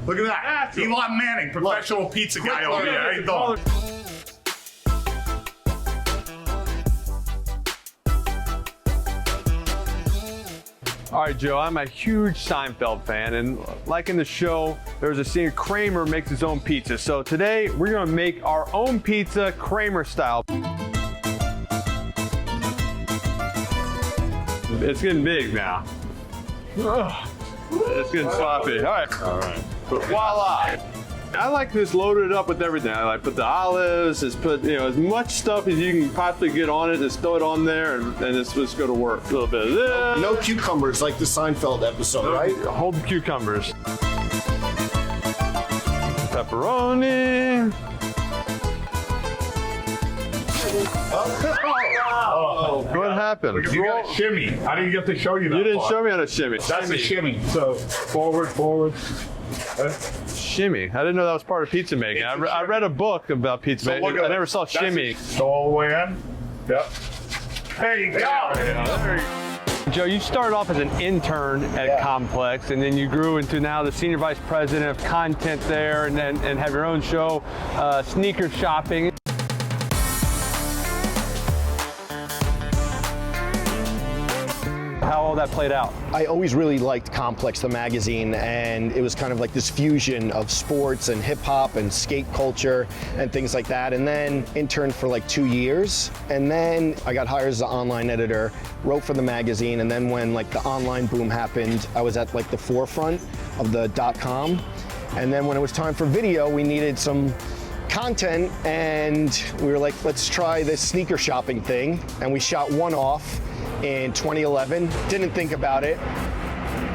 Look at that. Eli Manning, professional pizza guy over here. How you doing? All right, Joe, I'm a huge Seinfeld fan, and like in the show, there's a scene Kramer makes his own pizza. So today, we're gonna make our own pizza Kramer style. It's getting big now. Ugh. It's getting sloppy. All right. All right. But voila. I like this loaded up with everything. I like put the olives, just put as much stuff as you can possibly get on it, just throw it on there, and it's just go to work. A little bit of this. No cucumbers like the Seinfeld episode, right? Hold the cucumbers. Pepperoni. What happened? You got a shimmy. I didn't get to show you that. You didn't part. show me how to shimmy. That's a shimmy. So forward. Shimmy. I didn't know that was part of pizza making. I read a book about pizza making. I never saw shimmy. Go all the way in. Yep. There you go. Joe, you started off as an intern at Complex, and then you grew into now the senior vice president of content there, and have your own show, Sneaker Shopping. How all that played out? I always really liked Complex, the magazine, and it was kind of like this fusion of sports and hip hop and skate culture and things like that. And then interned for like 2 years, and then I got hired as an online editor, wrote for the magazine, and then when like the online boom happened, I was at like the forefront of the .com. And then when it was time for video, we needed some content, and we were like, let's try this sneaker shopping thing. And we shot one off in 2011, didn't think about it.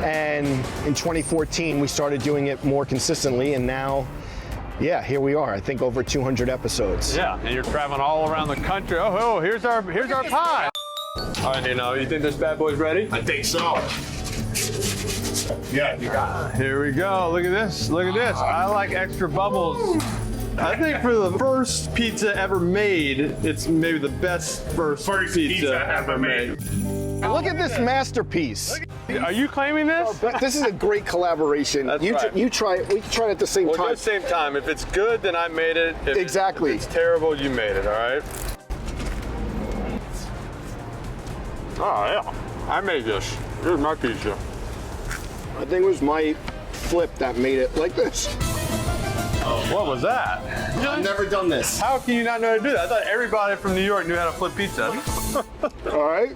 And in 2014, we started doing it more consistently, and now, yeah, here we are. I think over 200 episodes. Yeah, and you're traveling all around the country. Oh, here's our pie. All right, you think this bad boy's ready? I think so. Yeah, you got it. Here we go. Look at this. Look at this. I like extra bubbles. I think for the first pizza ever made, it's maybe the best first pizza ever made. Look at this masterpiece. Are you claiming this? This is a great collaboration. That's you right. you try it. We can try it at the same Well, time. at the same time. If it's good, then I made it. Exactly. If it's terrible, you made it. All right. Oh yeah, I made this. Here's my pizza. I think it was my flip that made it like this. What was that? I've never done this. How can you not know how to do that? I thought everybody from New York knew how to flip pizza. All right.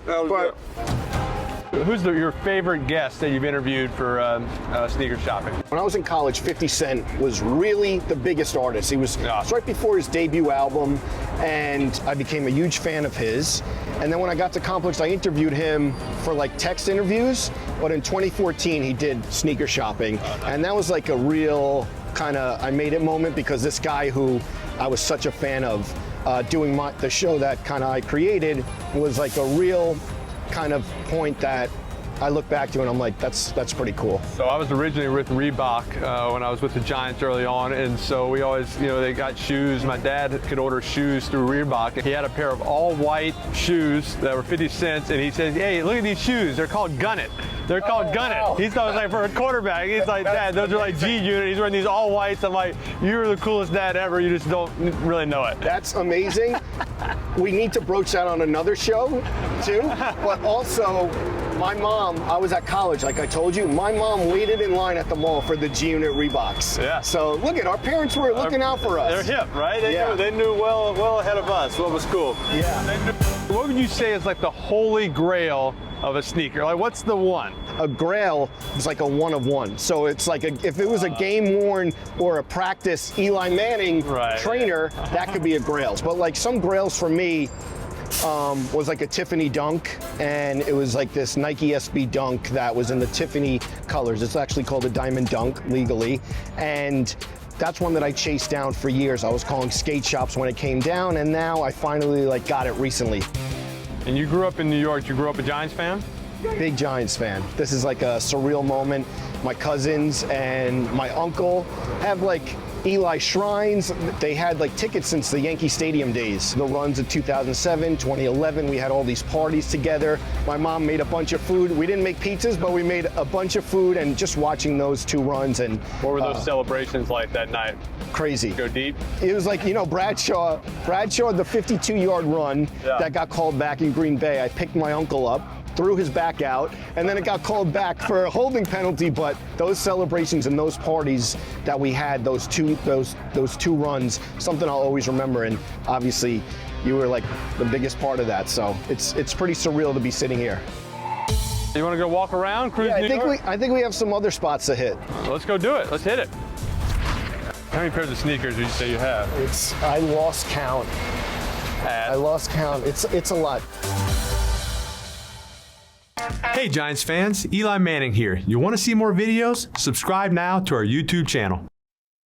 Who's your favorite guest that you've interviewed for Sneaker Shopping? When I was in college, 50 Cent was really the biggest artist. He was right before his debut album, and I became a huge fan of his. And then when I got to Complex, I interviewed him for like text interviews, but in 2014, he did Sneaker Shopping. And that was like a real kind of I made it moment, because this guy who I was such a fan of doing the show that kind of I created was like a real kind of point that I look back to and I'm like, that's pretty cool. So I was originally with Reebok when I was with the Giants early on, and so we always, they got shoes. My dad could order shoes through Reebok. He had a pair of all white shoes that were 50 cents, and he said, hey, look at these shoes. They're called Gun It. They're called Gun It. He thought it was like for a quarterback. He's like, Dad, those are like G unit. He's wearing these all whites. I'm like, you're the coolest dad ever. You just don't really know it. That's amazing. We need to broach that on another show too. But also, my mom, I was at college, like I told you, my mom waited in line at the mall for the G Unit Reeboks. Yeah. So look at, our parents were looking out for us. They're hip, right? They knew well ahead of us what was cool. Yeah. What would you say is like the holy grail of a sneaker? Like, what's the one? A grail is like a one of one. So it's like if it was a game worn or a practice Eli Manning trainer, that could be a grail. But like some grails for me was like a Tiffany Dunk, and it was like this Nike SB Dunk that was in the Tiffany colors. It's actually called a Diamond Dunk legally, and that's one that I chased down for years. I was calling skate shops when it came down, and now I finally got it recently. And you grew up in New York. You grew up a Giants fan? Big Giants fan. This is like a surreal moment. My cousins and my uncle have Eli Shrines. They had like tickets since the Yankee Stadium days. The runs of 2007, 2011, we had all these parties together. My mom made a bunch of food. We didn't make pizzas, but we made a bunch of food, and just watching those 2 runs. And What were those celebrations like that night? crazy. Go deep? It was like, you know, Bradshaw, the 52-yard run that got called back in Green Bay. I picked my uncle up, threw his back out, and then it got called back for a holding penalty. But those celebrations and those parties that we had, those two runs, something I'll always remember. And obviously, you were like the biggest part of that. So it's pretty surreal to be sitting here. You want to go walk around, cruise Yeah, New York? I think we have some other spots to hit. Let's go do it. Let's hit it. How many pairs of sneakers would you say you have? I lost count. I lost count. It's a lot. Hey Giants fans, Eli Manning here. You want to see more videos? Subscribe now to our YouTube channel.